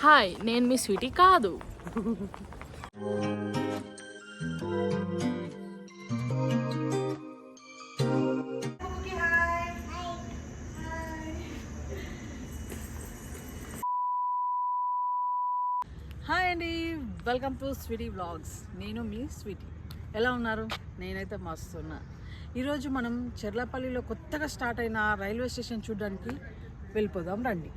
Hi, నేను మీ Sweety కాదు. Hi అండి, వెల్కమ్ టు స్వీటీ వ్లాగ్స్. నేను మీ స్వీటీ. ఎలా ఉన్నారు? నేనైతే మస్తున్నా. ఈరోజు మనం చెర్లపల్లిలో కొత్తగా స్టార్ట్ అయిన రైల్వే స్టేషన్ చూడడానికి వెళ్ళిపోదాం రండి.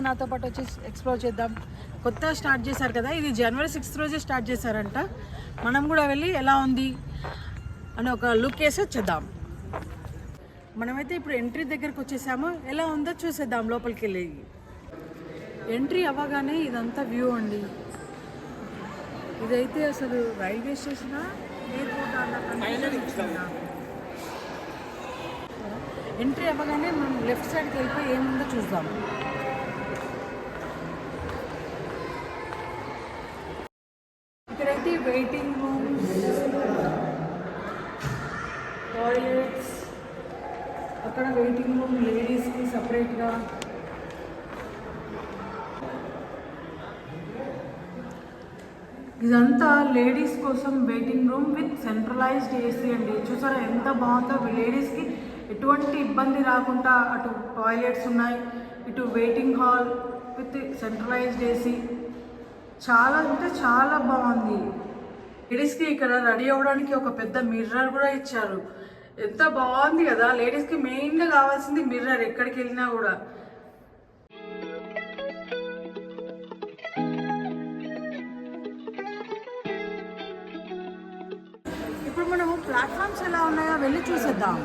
నాతో పాటు వచ్చి ఎక్స్ప్లోర్ చేద్దాం. కొత్తగా స్టార్ట్ చేశారు కదా, ఇది జనవరి 6 రోజే స్టార్ట్ చేశారంట. మనం కూడా వెళ్ళి ఎలా ఉంది అని ఒక లుక్ వేసి వచ్చేద్దాం. మనమైతే ఇప్పుడు ఎంట్రీ దగ్గరకు వచ్చేసాము. ఎలా ఉందో చూసేద్దాం లోపలికి వెళ్ళి. ఎంట్రీ అవ్వగానే ఇదంతా వ్యూ అండి. ఇదైతే అసలు రైల్వే స్టేషనా ఎయిర్పోర్ట్ అన్న. ఎంట్రీ అవ్వగానే మనం లెఫ్ట్ సైడ్కి వెళ్ళిపోయి ఏముందో చూద్దాం. ఇక్కడైతే వెయిటింగ్ రూమ్స్, టాయిలెట్స్, అక్కడ వెయిటింగ్ రూమ్ లేడీస్కి సపరేట్గా. ఇదంతా లేడీస్ కోసం waiting room with centralised AC అండి. చూసారా ఎంత బాగుందో. లేడీస్కి ఎటువంటి ఇబ్బంది రాకుండా అటు టాయిలెట్స్ ఉన్నాయి, ఇటు waiting hall with centralised AC. చాలా అంటే చాలా బాగుంది. లేడీస్కి ఇక్కడ రెడీ అవ్వడానికి ఒక పెద్ద మిర్రర్ కూడా ఇచ్చారు. ఎంత బాగుంది కదా. లేడీస్కి మెయిన్గా కావాల్సింది మిర్రర్ ఎక్కడికి వెళ్ళినా కూడా. ఇప్పుడు మనము ప్లాట్ఫామ్స్ ఎలా ఉన్నాయో వెళ్ళి చూసేద్దాం.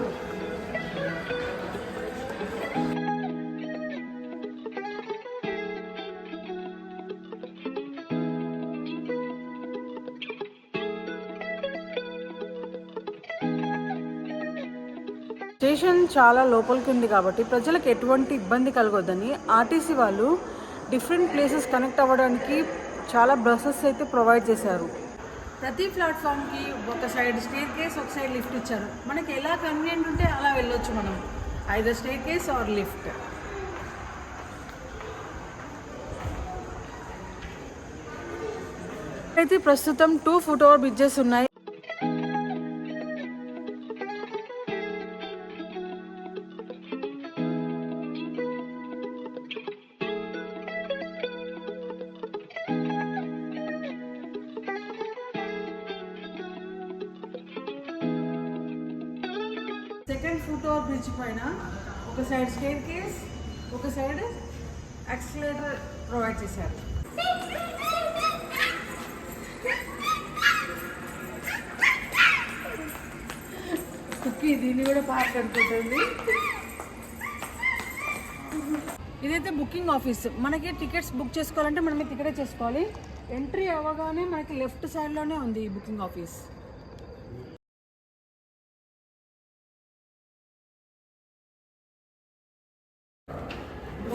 స్టేషన్ చాలా లోపలికి ఉంది కాబట్టి ప్రజలకు ఎటువంటి ఇబ్బంది కలగొద్దని ఆర్టీసీ వాళ్ళు డిఫరెంట్ ప్లేసెస్ కనెక్ట్ అవ్వడానికి చాలా బస్సెస్ అయితే ప్రొవైడ్ చేశారు. ప్రతి ప్లాట్ఫామ్కి ఒక సైడ్ స్టేర్ కేస్, ఒక సైడ్ లిఫ్ట్ ఇచ్చారు. మనకి ఎలా కన్వీనియంట్ ఉంటే అలా వెళ్ళొచ్చు మనం, either staircase or lift. అయితే ప్రస్తుతం 2 ఫుట్ ఓవర్ బ్రిడ్జెస్ ఉన్నాయి. సెకండ్ ఫుట్ ఓవర్ బ్రిడ్జ్ పైన ఒక సైడ్ స్టేర్ కేస్, ఒక సైడ్ యాక్సిలరేటర్ ప్రొవైడ్ చేశారు. కుక్కీ దీన్ని కూడా పార్క్ అనుకుంటుంది. ఇదైతే బుకింగ్ ఆఫీస్. మనకి టికెట్స్ బుక్ చేసుకోవాలంటే మనమే టికెటే చేసుకోవాలి. ఎంట్రీ అవ్వగానే మనకి లెఫ్ట్ సైడ్లోనే ఉంది ఈ బుకింగ్ ఆఫీస్.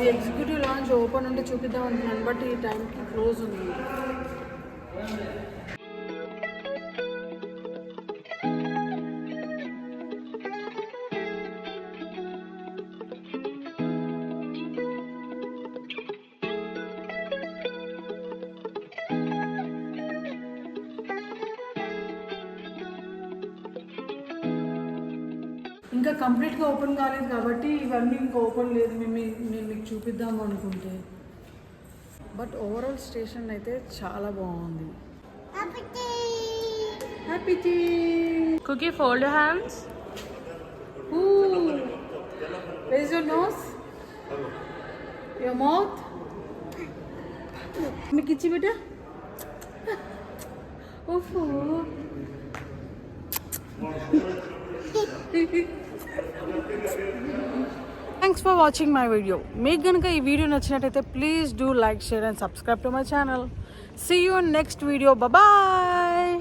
ఈ ఎగ్జిక్యూటివ్ లాంచ్ ఓపెన్ ఉంటే చూపిద్దాం అనుకున్నాను, బట్ ఈ టైంకి క్లోజ్ ఉంది. ఇంకా కంప్లీట్గా ఓపెన్ కాలేదు కాబట్టి ఇవన్నీ ఇంకా ఓపెన్ లేదు. నేను మీకు చూపిద్దాము అనుకుంటే. బట్ ఓవరాల్ స్టేషన్ అయితే చాలా బాగుంది. Happy tea. Cookie, fold your hands. Where is your nose? Your mouth? మీకు ఇచ్చి బిడ్డ thanks for watching my video. మీకు కనుక ఈ వీడియో నచ్చినట్టయితే please do like, share and subscribe to my channel. See you in next video. Bye.